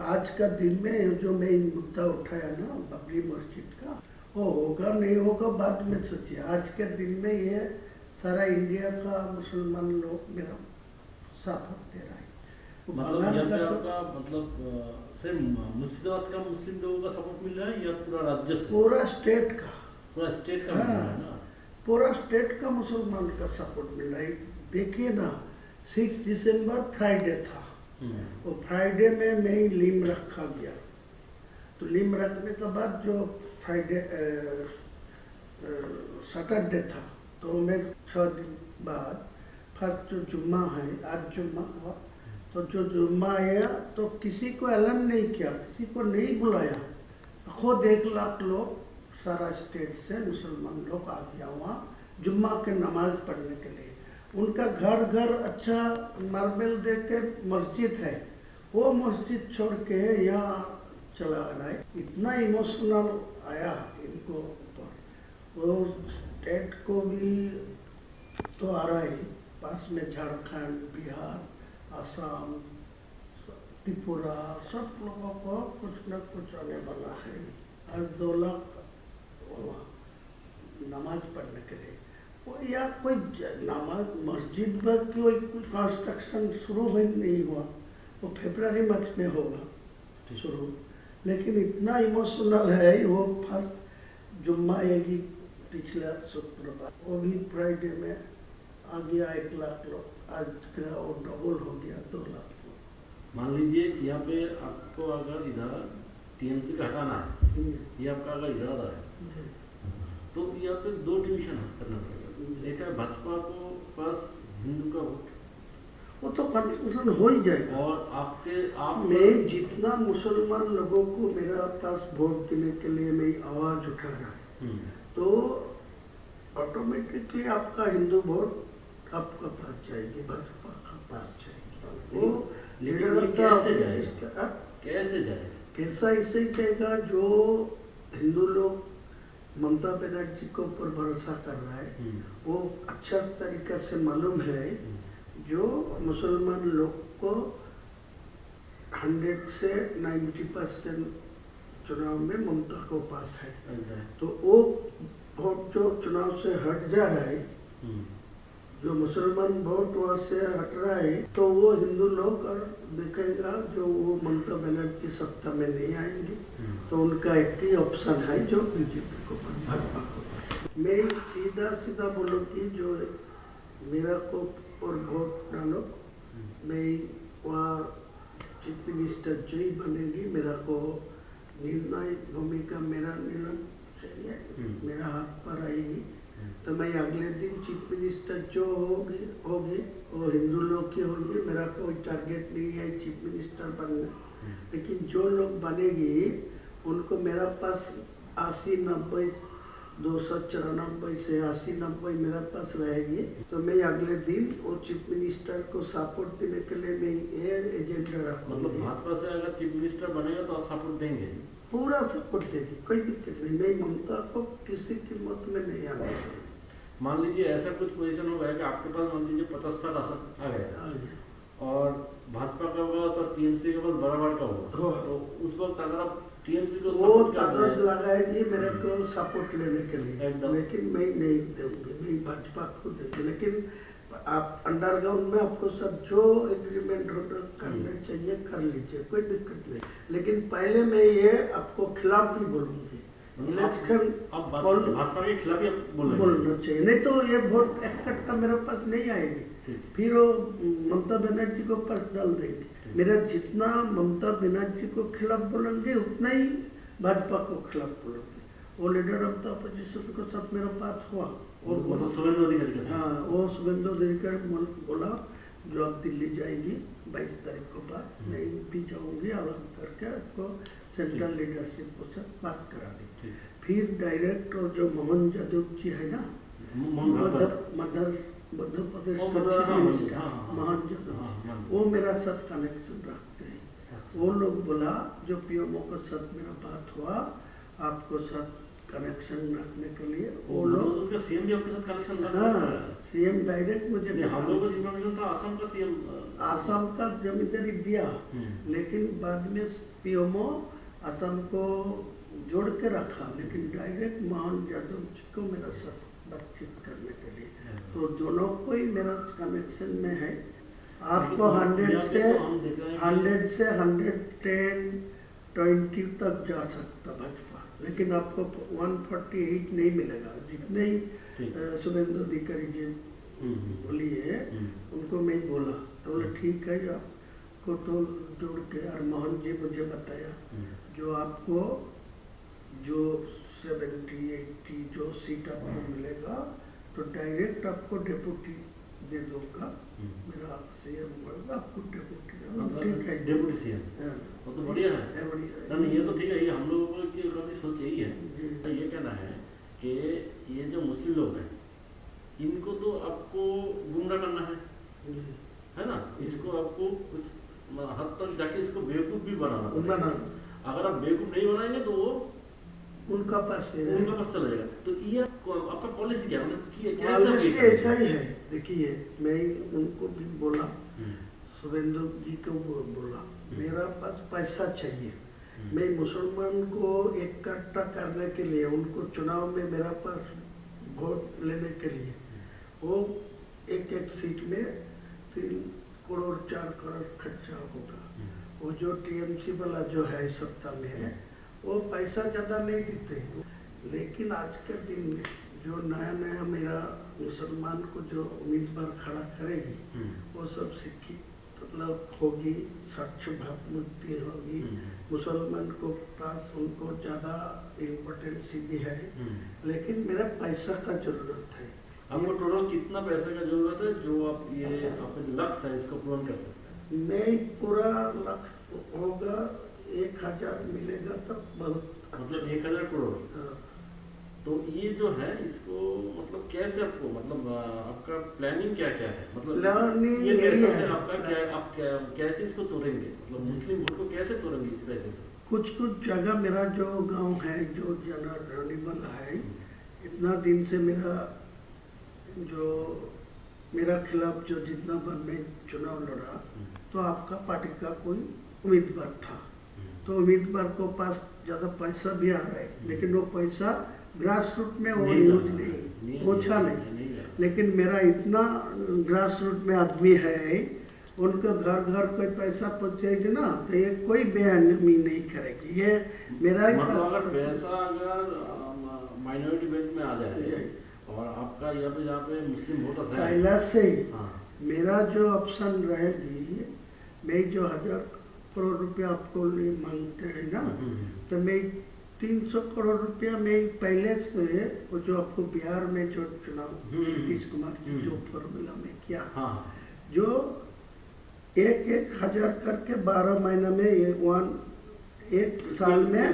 आज का दिन में जो मैं मुद्दा उठाया ना बाबरी मस्जिद का, वो होगा नहीं होगा बाद में सोचिए। आज के दिन में ये सारा इंडिया का मुसलमान लोग मेरा साथ दे रहा है। मतलब यहाँ पे आपका मतलब सिर्फ मुर्शिदाबाद का मुस्लिम लोगों का सपोर्ट मिल रहा है या पूरा राज्य से? पूरा स्टेट का। पूरा स्टेट का मिल रहा है ना? पूरा स्टेट का मुसलमान का सपोर्ट मिल रहा है। देखिए ना, 6 दिसंबर फ्राइडे था, वो फ्राइडे में मैं लीम रखा गया। तो लीम रखने के बाद जो फ्राइडे सैटरडे था, तो मैं 6 दिन बाद फर्स्ट जो जुम्मा है, आज जुम्मा हुआ, तो जो जुम्मा आया तो किसी को ऐलान नहीं किया, किसी को नहीं बुलाया। खुद 1 लाख लोग सारा स्टेट से मुसलमान लोग आ गया वहाँ जुम्मा के नमाज पढ़ने के लिए। उनका घर घर अच्छा मार्बल दे के मस्जिद है, वो मस्जिद छोड़ के यहाँ चला रहा है। इतना इमोशनल आया इनको ऊपर। वो स्टेट को भी तो आ रहा है, पास में झारखंड, बिहार, असम, त्रिपुरा, सब लोगों को कुछ न कुछ आने वाला है। आज 2 लाख नमाज पढ़ने के लिए। वो या कोई नमाज मस्जिद में कोई कंस्ट्रक्शन शुरू नहीं हुआ, वो फरवरी मंथ में होगा शुरू। लेकिन इतना इमोशनल है वो। फर्स्ट जुम्मा आएगी पिछला शुक्रवार, वो भी फ्राइडे में आ गया 1 लाख लोग। आज वो डबल हो गया 2 लाख लोग। मान लीजिए यहाँ पे आपको अगर इधर टीएमसी का हटाना है, ये आपका अगर इरादा है, तो यहाँ पे 2 डिवीजन करना पड़ेगा। एक है भाजपा को पास हिंदू का वोट, वो तो कंफ्यूजन हो ही जाएगा। और आप मैं जितना मुसलमान लोगों को मेरा पास वोट देने के लिए मैं आवाज उठा रहा है, तो ऑटोमेटिकली आपका हिंदू वोट आपका पास जाएगी, भाजपा का पास जाएगी। वो कैसे जाएगा? कैसा इससे कहेगा जो हिंदू लोग ममता बनर्जी को ऊपर भरोसा कर रहा है, वो अच्छा तरीका से मालूम है जो मुसलमान लोग को 100 से 90% चुनाव में ममता को पास है। तो वो वोट जो चुनाव से हट जा रहा है, जो मुसलमान वोट वहाँ से हट रहा है, तो वो हिंदू लोग और देखेगा जो वो ममता बनर्जी सत्ता में नहीं आएंगे, तो उनका एक ही ऑप्शन है जो बीजेपी को, भाजपा को। मैं सीधा बोलूँ कि जो मेरा को और वोट डालो, मैं वहाँ चीफ मिनिस्टर जो ही बनेगी, मेरा को निर्णायक भूमिका मेरा निर्णय चाहिए, मेरा हाथ पर आएगी, तो मैं अगले दिन चीफ मिनिस्टर जो होगी वो हिंदू लोग की होगी। मेरा कोई टारगेट नहीं है चीफ मिनिस्टर बनना, लेकिन जो लोग बनेगी उनको मेरा पास 80-90 294 से 80-90 मेरा पास रहेगी, तो मैं अगले दिन वो चीफ मिनिस्टर को सपोर्ट देने के लिए मैं एयर एजेंडा रखूँगा। मतलब भाजपा से अगर चीफ मिनिस्टर बनेगा तो आप सपोर्ट देंगे? पूरा सपोर्ट देगी, कोई दिक्कत नहीं। मैं ममता को किसी कीमत में नहीं आने देंगे। मान लीजिए ऐसा कुछ पोजीशन हो गया कि आपके पास मान लीजिए 50-60 आ गया और भाजपा का होगा तो टीएमसी के पास बराबर का होगा, तो उस वक्त अगर आप टीएमसी को वो ताकत लगाएगी मेरे को सपोर्ट लेने के लिए, लेकिन मैं नहीं दूंगी, मैं भाजपा को दूंगी। लेकिन आप अंडरग्राउंड में आपको सब जो एग्रीमेंट करने चाहिए कर लीजिए, कोई दिक्कत नहीं। लेकिन पहले मैं ये आपको खिलाफ भी बोलूँगी, इलेक्शन भाजपा के खिलाफ ही बोलना चाहिए, नहीं तो ये वोट इकट्ठा मेरे पास नहीं आएगी, फिर वो ममता बनर्जी को पास डाल देंगे। मेरा जितना ममता बनर्जी को खिलाफ बोलेंगे उतना ही भाजपा को खिलाफ बोलेंगे। वो लीडर ऑफ द अपोजिशन को साथ मेरा बात हुआ, और शुभेंदु अधिकारी, हाँ वो शुभेंदु अधिकारी बोला जो अब दिल्ली जाएगी 22 तारीख को बाद, मैं भी जाऊँगी, अलग करके आपको सेंट्रल लीडरशिप को साथ बात करा दी। फिर डायरेक्ट और जो मोहन यादव जी है ना, मध्य प्रदेश का मोहन यादव, वो मेरा साथ कनेक्शन रखते हैं। वो लोग बोला जो पीएमओ के साथ मेरा बात हुआ, आपको साथ कनेक्शन रखने के लिए वो वो लोग, उसका सीएम भी आपके साथ कनेक्शन रखता हाँ है। सीएम डायरेक्ट मुझे नहीं, हम लोगों को इन्फॉर्मेशन था आसाम का सीएम। आसाम का जमींदारी दिया, लेकिन बाद में पीएमओ आसाम को जोड़ के रखा, लेकिन डायरेक्ट मोहन यादव जी को मेरा साथ बातचीत करने के लिए, तो दोनों को ही मेरा कनेक्शन में है। आपको 100 से 110, 20 तक जा सकता भाजपा, लेकिन आपको 148 नहीं मिलेगा। जितने ही शुभेंदु अधिकारी जी बोली है उनको मैं बोला, तो बोले ठीक है आपको तो जोड़ के, और मोहन जी मुझे बताया जो आपको जो 70-80 जो सीट आपको मिलेगा तो डायरेक्ट आपको डेप्यूटी दे दूंगा, मेरा सीएम बोलेगा आपको डेप्यूटी, ठीक है डेप्यूटी सीएम, वो तो बढ़िया है। बढ़िया। नहीं ये तो ठीक है, ये हम लोगों की सोच यही है। तो ये कहना है कि ये जो मुस्लिम लोग हैं इनको तो आपको गुमराह करना है ना, इसको आपको कुछ हद तक जाके इसको बेवकूफ भी बनाना पड़ेगा। अगर आप बेवकूफ नहीं बनाएंगे तो वो उनका पास चला जाएगा। तो ये आपका पॉलिसी क्या है? पॉलिसी ऐसा ही है। देखिए मैं उनको भी बोला, शुभेंदु जी को बोला मेरा पास पैसा चाहिए, मैं मुसलमान को इकट्ठा करने के लिए, उनको चुनाव में मेरा पास वोट लेने के लिए, वो एक सीट में 3 करोड़ 4 करोड़ खर्चा होगा। वो जो टीएमसी वाला जो है सत्ता में है वो पैसा ज़्यादा नहीं देते, लेकिन आज के दिन में जो नया मेरा मुसलमान को जो उम्मीदवार खड़ा करेगी वो सब शिक्षित मतलब होगी, स्वच्छ भावमुक्ति होगी, मुसलमान को पास उनको ज़्यादा इम्पोर्टेंस भी है, लेकिन मेरा पैसा का जरूरत है। आपको टोटल कितना पैसे का जरूरत है जो आप ये आपका जो लक्ष्य है इसको पूर्ण कर सकते हैं? नहीं, पूरा लक्ष्य होगा 1000 मिलेगा तब बहुत, मतलब 1000 करोड़। तो ये जो है इसको मतलब कैसे आपको मतलब आपका प्लानिंग क्या क्या है? मतलब प्लानिंग ये यही पैसे है से आपका क्या आप कैसे इसको तोड़ेंगे? मतलब मुस्लिम वोट को कैसे तोड़ेंगे इस पैसे से? कुछ जगह मेरा जो गांव है जो जनरल है, इतना दिन से मेरा खिलाफ जो जितना बार मैं चुनाव लड़ा तो आपका पार्टी का कोई उम्मीदवार था, तो उम्मीदवार को पास ज़्यादा पैसा भी आ रहा है, लेकिन वो पैसा ग्रास रूट में वो यूज नहीं पहुँचा नहीं। लेकिन मेरा इतना ग्रास रूट में आदमी है, उनका घर कोई पैसा पहुँचेगी ना तो ये कोई बेअहमी नहीं करेगी। ये मेरा मतलब अगर पैसा अगर माइनॉरिटी बेल्ट में आ जाए और आपका यहाँ पे मुस्लिम वोटर्स है पहला से ही मेरा जो ऑप्शन रहेगी, मैं जो 1000 करोड़ रुपया आपको मांगते हैं ना, तो मैं 300 करोड़ रुपया में पहले से वो जो आपको बिहार में जो चुनाव नीतीश कुमार जी जो फॉर्मूला में किया, जो 1,000 करके 12 महीना में एक साल में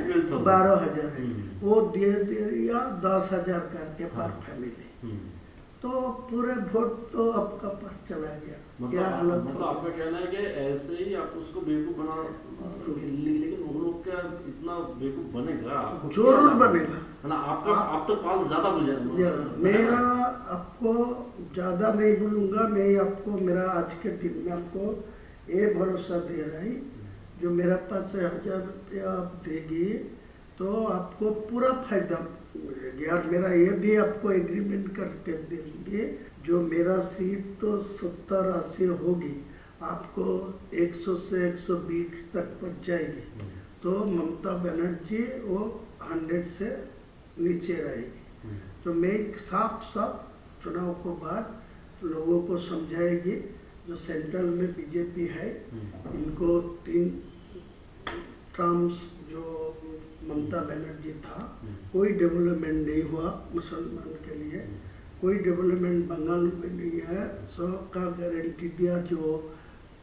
12,000 है, वो दे दिया 10,000 करके पर फैमिली, तो पूरे वोट तो आपका पास चला गया। मतलब आपका कहना है कि ऐसे ही आप उसको बेवकूफ बना, लेकिन वो लोग क्या इतना बेवकूफ बनेगा? जरूर बनेगा ना, आपका आप तो पास ज्यादा बुझेगा। मेरा आपको ज्यादा नहीं बोलूंगा, मैं आपको मेरा आज के दिन में आपको ये भरोसा दे रहा है, जो मेरा पास 1000 रुपया आप देगी तो आपको पूरा फायदा मिलेगा। मेरा ये भी आपको एग्रीमेंट करके देंगे, जो मेरा सीट तो 70-80 होगी, आपको 100 से 120 तक पहुंच जाएगी, तो ममता बनर्जी वो 100 से नीचे रहेगी। तो मैं साफ चुनाव को बाद लोगों को समझाएगी, जो सेंट्रल में बीजेपी है इनको 3 टर्म्स जो ममता बनर्जी था, कोई डेवलपमेंट नहीं हुआ मुसलमान के लिए, कोई डेवलपमेंट बंगाल में नहीं है। 100 का गारंटी दिया, जो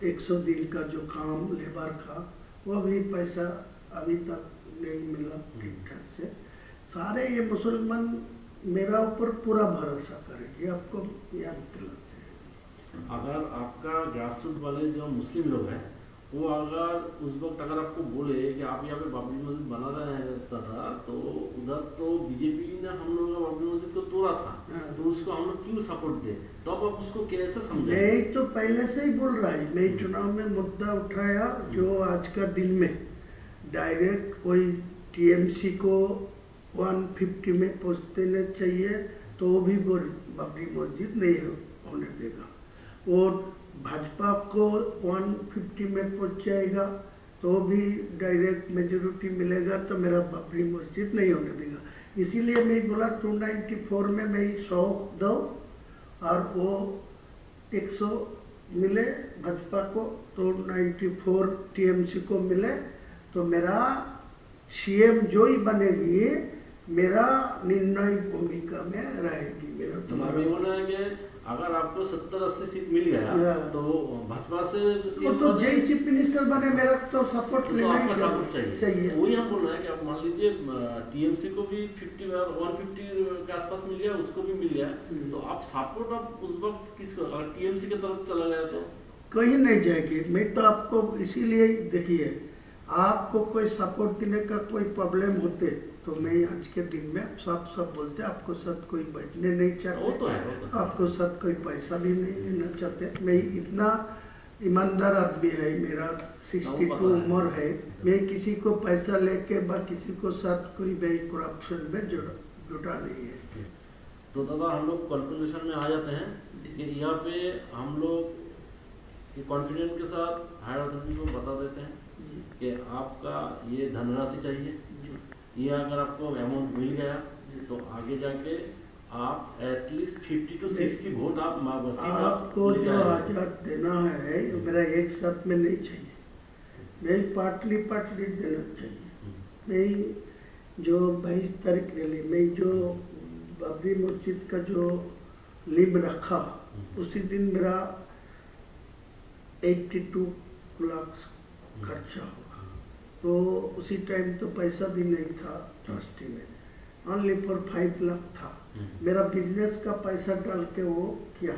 100 दिन का जो काम लेबर का वो भी पैसा अभी तक नहीं मिला ठीक ठाक से। सारे ये मुसलमान मेरा ऊपर पूरा भरोसा करेंगे, आपको याद दिलाते हैं। अगर आपका ग्रासरूट वाले जो मुस्लिम लोग हैं वो अगर उस वक्त अगर आपको बोले कि आप यहाँ पे बाबरी मस्जिद बना रहे हैं था, तो उधर तो बीजेपी ने हम लोगों का बाबरी मस्जिद को तोड़ा था, तो उसको हम लोग क्यों सपोर्ट दे, तो अब आप उसको कैसे समझे? मैं तो पहले से ही बोल रहा है, मैं चुनाव में मुद्दा उठाया जो आज का दिन में डायरेक्ट कोई टीएमसी को 150 में पहुँच देना चाहिए, तो वो भी बाबरी मस्जिद नहीं होने देगा। और भाजपा को 150 में पहुँच जाएगा तो भी डायरेक्ट मेजोरिटी मिलेगा, तो मेरा बाबरी मस्जिद नहीं होने देगा। इसीलिए मैं बोला 294 में मैं 100 दो और वो 100 मिले भाजपा को, तो 94 टीएमसी को मिले, तो मेरा सीएम जो ही बनेगी मेरा निर्णय भूमिका में रहेगी। मेरा तुम्हारा बोलना है कि अगर आपको 70-80 सीट मिल गया तो भाजपा से वो तो जय चीफ मिनिस्टर बने, मेरा तो सपोर्ट तो लेना आपका सपोर्ट चाहिए। वही हम बोल रहे हैं कि आप मान लीजिए टीएमसी को भी 50 और 150 के आसपास मिल गया, उसको भी मिल गया, तो आप सपोर्ट आप उस वक्त किसको, अगर टीएमसी की तरफ चला गया तो कहीं नहीं जाएगी। मैं तो आपको इसीलिए देखिए, आपको कोई सपोर्ट देने का कोई प्रॉब्लम होते तो मैं आज के दिन में सब बोलते आपको साथ कोई बैठने नहीं चाहते, वो तो है। आपको साथ कोई पैसा भी नहीं देना चाहते। मैं इतना ईमानदार आदमी है, मेरा 62 उम्र है, मैं किसी को पैसा लेके किसी को साथ कोई भी करप्शन में जुटा नहीं है। तो दादा हम लोग कंक्लूजन में आ जाते हैं कि यहाँ पे हम लोग कॉन्फिडेंस के साथ हायर अथॉरिटी को बता देते हैं कि आपका ये धनराशि चाहिए, ये अगर आपको अमाउंट मिल गया तो आगे जाके आप एटलीस्ट 50 to 60 वोट आप आपको जो आजाद देना है मेरा एक साथ में नहीं चाहिए, मैं पार्टली देना चाहिए। मैं जो 22 तारीख रैली में जो बाबरी मस्जिद का जो लिब रखा उसी दिन मेरा 82 लाख खर्चा होगा, तो उसी टाइम तो पैसा भी नहीं था ट्रस्टी में, ओनली फॉर 5 लाख था। मेरा बिजनेस का पैसा डाल के वो किया,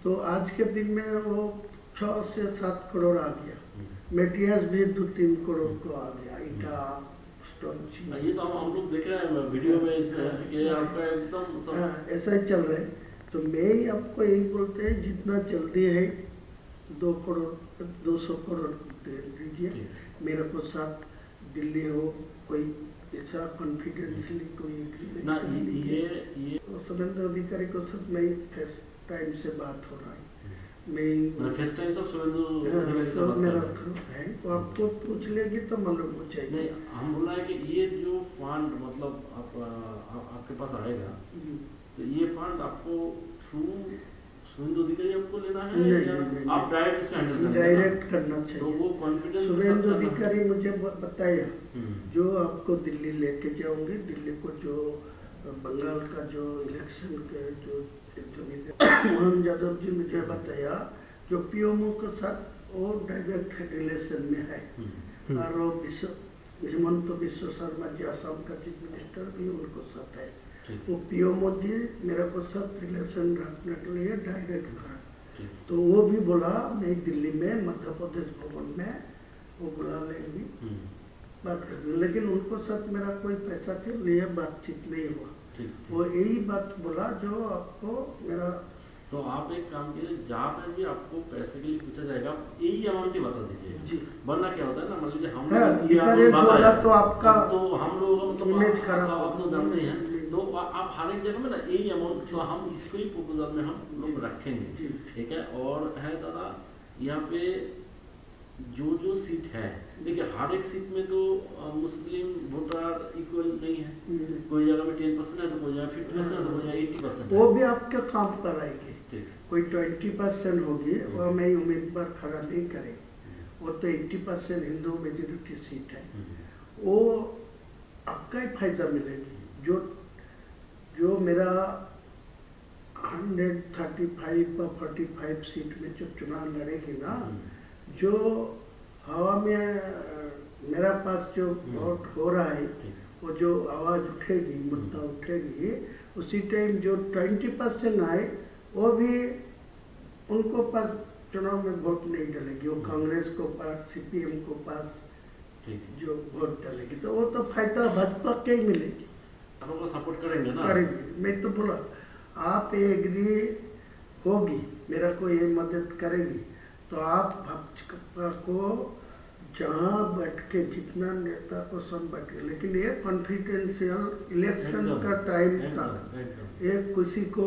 तो आज के दिन में वो 6 से 7 करोड़ आ गया, मेटेरियल्स भी 2-3 करोड़ को आ गया, ईटा स्टोन। ये तो हम लोग देख रहे हैं वीडियो में इसमें कि आपका एकदम ऐसा ही चल रहा है। तो मैं आपको यही बोलते हैं जितना जल्दी है 2 करोड़ 200 करोड़ दे दीजिए मेरे को, साथ दिल्ली हो कोई ऐसा कॉन्फिडेंशियली कोई एग्रीमेंट ना, ये सुरेंद्र अधिकारी को साथ में फर्स्ट टाइम से बात हो रहा है, मैं फर्स्ट टाइम सब सुरेंद्र मेरा है, वो आपको पूछ लेगी तो मालूम हो जाएगी। नहीं, हम बोल रहे हैं कि ये जो फंड मतलब आपके पास आएगा, तो ये फंड आपको थ्रू सुरेंद्र अधिकारी आपको लेना है या आप डायरेक्ट इसको हैंडल करना है? डायरेक्ट करना चाहिए। तो वो कॉन्फिडेंस सुरेंद्र अधिकारी मुझे बताया जो आपको दिल्ली लेके जाओगे, दिल्ली को जो बंगाल का जो इलेक्शन के जो मोहन यादव जी मुझे बताया जो पीएमओ के साथ वो डायरेक्ट रिलेशन में है, और वो हेमंत बिश्व शर्मा जी असम का चीफ मिनिस्टर भी उनको साथ है, वो पीएमओ जी मेरे को साथ रिलेशन रखने के लिए डायरेक्ट करा। तो वो भी बोला मैं दिल्ली में मध्य प्रदेश भवन में वो बुला लेंगी बात करेंगे, लेकिन उनको साथ मेरा कोई पैसा के लिए बातचीत नहीं हुआ। वो यही बात बोला जो आपको मेरा। तो आप एक काम कीजिए, जहाँ पे भी आपको पैसे के लिए पूछा जाएगा यही अमाउंट ही बता दीजिए जी, वरना क्या होता है ना, मान लीजिए हम तो आपका तो हम लोगों को इमेज खराब आप तो जानते हैं, तो आप हर एक जगह में ना यही अमाउंट, तो हम इसको ही प्रपोजल में हम लोग रखेंगे, ठीक है। और है दादा यहाँ पे जो सीट है, देखिए हर एक सीट में तो मुस्लिम वोटर इक्वल नहीं है, कोई जगह में 10% है तो कोई जगह 50% है तो कोई जगह 80%। वो भी आपके काम पर आएगी, कोई 20% होगी वो मैं उम्मीदवार खड़ा नहीं करेंगे, वो तो 80% हिंदू मेजोरिटी सीट है, वो आपका ही फायदा मिलेगी। जो मेरा 135 या 45 सीट में जो चुनाव लड़ेगी ना, जो हवा में मेरा पास जो वोट हो रहा है वो जो आवाज़ उठेगी, मुद्दा उठेगी, उसी टाइम जो 20% आए वो भी उनको पास चुनाव में वोट नहीं डालेगी, वो कांग्रेस को पास, सीपीएम को पास ठीक है। जो वोट डालेगी तो वो तो फायदा भाजपा के ही मिलेगी। आप लोग सपोर्ट करेंगे ना? करेंगे। मैं तो बोला आप ये एग्री होगी, मेरा को ये मदद करेगी तो आप भाजपा को जहाँ बैठ के जितना नेता को सब बैठ के, लेकिन ये कॉन्फिडेंशियल इलेक्शन का टाइम था, ये किसी को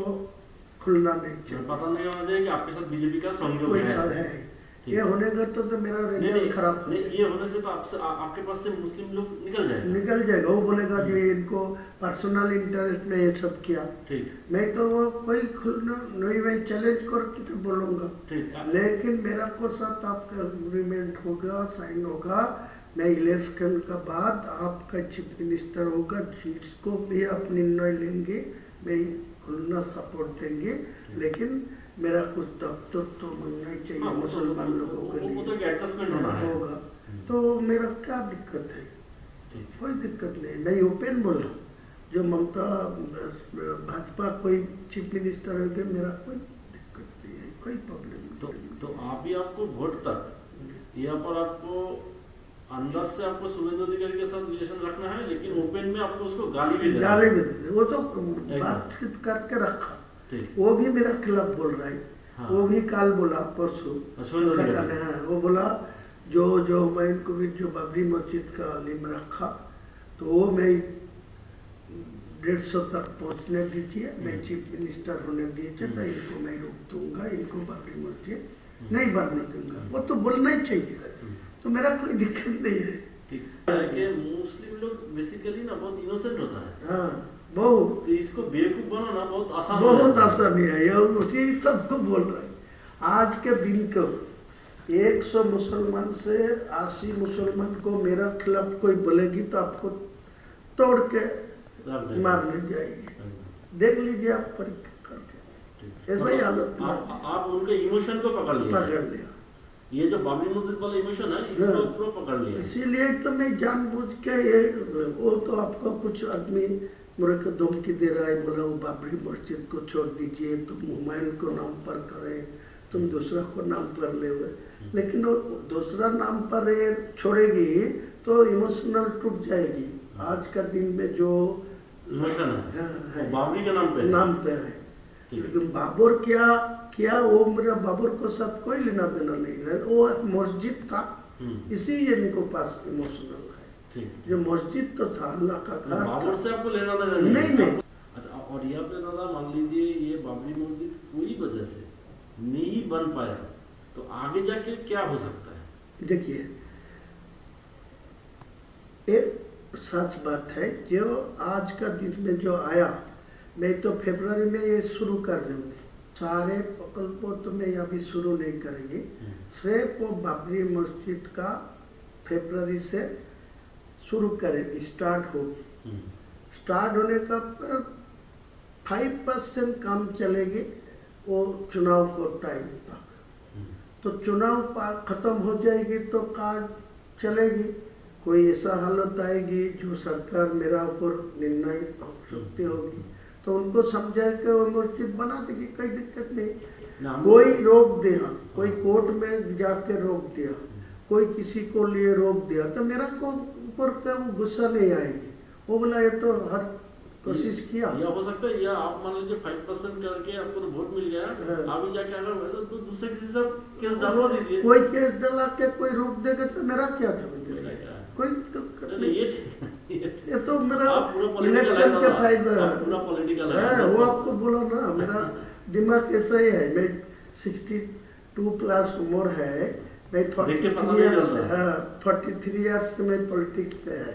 खुलना नहीं चाहिए, पता नहीं होना चाहिए कि आपके साथ बीजेपी का सहयोग कोई है। ये होने का तो मेरा रिजल्ट खराब हो नहीं, ये होने से तो आपके पास से मुस्लिम लोग निकल जाएगा। वो बोलेगा जो इनको पर्सनल इंटरेस्ट में ये सब किया। ठीक। मैं तो वो कोई खुलना नहीं, मैं चैलेंज करके तो बोलूंगा, लेकिन मेरा को साथ आपका एग्रीमेंट होगा, साइन होगा, मैं इलेक्शन का बाद आपका चीफ मिनिस्टर होगा, जिसको भी आप निर्णय लेंगे मैं खुलना सपोर्ट देंगे, लेकिन मेरा कुछ दफ्तर तो बनना ही चाहिए मुसलमान लोगों के लिए होगा, तो मेरा क्या दिक्कत है? कोई दिक्कत नहीं, मैं ओपन बोल रहा हूँ। जो ममता भाजपा कोई चीफ मिनिस्टर होगा, मेरा कोई दिक्कत नहीं है, कोई प्रॉब्लम नहीं। तो आप ही आपको वोट तक यहाँ पर आपको अंदाज से आपको शुभेंदु अधिकारी के साथ रिलेशन रखना है, लेकिन ओपन में आपको उसको गाली भी दे, वो तो बातचीत करके रखा, वो भी मेरा खिलाफ बोल रहा है। हाँ। वो भी काल बोला परसों, वो बोला जो मैं इनको भी जो बाबरी मस्जिद का लिम रखा तो वो मैं 150 तक पहुंचने दीजिए, मैं चीफ मिनिस्टर होने दीजिए तो इनको मैं रोक दूंगा, इनको बाबरी मस्जिद नहीं बनने दूंगा। वो तो बोलना ही चाहिए, तो मेरा कोई दिक्कत नहीं है। मुस्लिम लोग बेसिकली ना बहुत इनोसेंट होता है। हाँ, बहुत। तो इसको बेवकूफ बनाना बहुत आसान है, ये उसी सबको बोल रहे हैं। आज के दिन को 100 मुसलमान से 80 मुसलमान को मेरा खिलाफ कोई बोलेगी तो आपको तोड़ के मारने जाएगी, देख लीजिए आप परीक्षा करके, ऐसा ही हालत। आप उनके इमोशन को पकड़ लिया, ये जो बाबरी मस्जिद वाला इमोशन है इसको पूरा पकड़ लिया। इसीलिए तो मैं जानबूझ के ये, वो तो आपको कुछ आदमी मेरे को धमकी दे रहा है, बोला वो बाबरी मस्जिद को छोड़ दीजिए, तुम हुमायूं को नाम पर करें, तुम दूसरा को नाम पर ले हुए, लेकिन वो दूसरा नाम पर छोड़ेगी तो इमोशनल टूट जाएगी। आज का दिन में जो इमोशन है बाबरी के नाम पे है, लेकिन बाबर क्या वो मेरा बाबर को साथ कोई लेना देना नहीं है, वो एक मस्जिद था, इसी इनको पास इमोशनल है। जो मस्जिद तो था अल्लाह का घर, बाबर से आपको लेना देना नहीं। अच्छा, और यहाँ पे दादा मान लीजिए ये बाबरी मस्जिद कोई वजह से नहीं बन पाया तो आगे जाके क्या हो सकता है? देखिए, एक सच बात है, जो आज का दिन में जो आया, मैं तो फरवरी में ये शुरू कर दूंगी, सारे प्रकल्पों तो मैं अभी शुरू नहीं करेंगे, सिर्फ वो बाबरी मस्जिद का फरवरी से शुरू करेंगे, स्टार्ट होगी। स्टार्ट होने का 5% काम चलेगी वो चुनाव को टाइम तक, तो चुनाव खत्म हो जाएगी तो काज चलेगी। कोई ऐसा हालत आएगी जो सरकार मेरा ऊपर निर्णय हो सकती होगी तो उनको समझा के वो मस्जिद बना देगी, कोई दिक्कत नहीं। कोई रोक दिया, कोई कोर्ट में जाके रोक दिया, कोई किसी को लिए रोक दिया तो मेरा को ऊपर पे वो गुस्सा नहीं आएगी, वो बोला ये तो हर कोशिश किया। या हो सकता है, या आप मान लीजिए 5% करके आपको तो वोट मिल गया, अभी जाके अगर तो दूसरे किसी से केस डालवा दीजिए, कोई केस डाला के कोई रोक देगा तो मेरा क्या कोई तो ये तो मेरा इलेक्शन के फायदा है, वो आपको बोला ना, मेरा दिमाग ऐसा ही है। मैं 62 प्लस उम्र है, मैं 43 इयर्स से मैं पॉलिटिक्स पे है,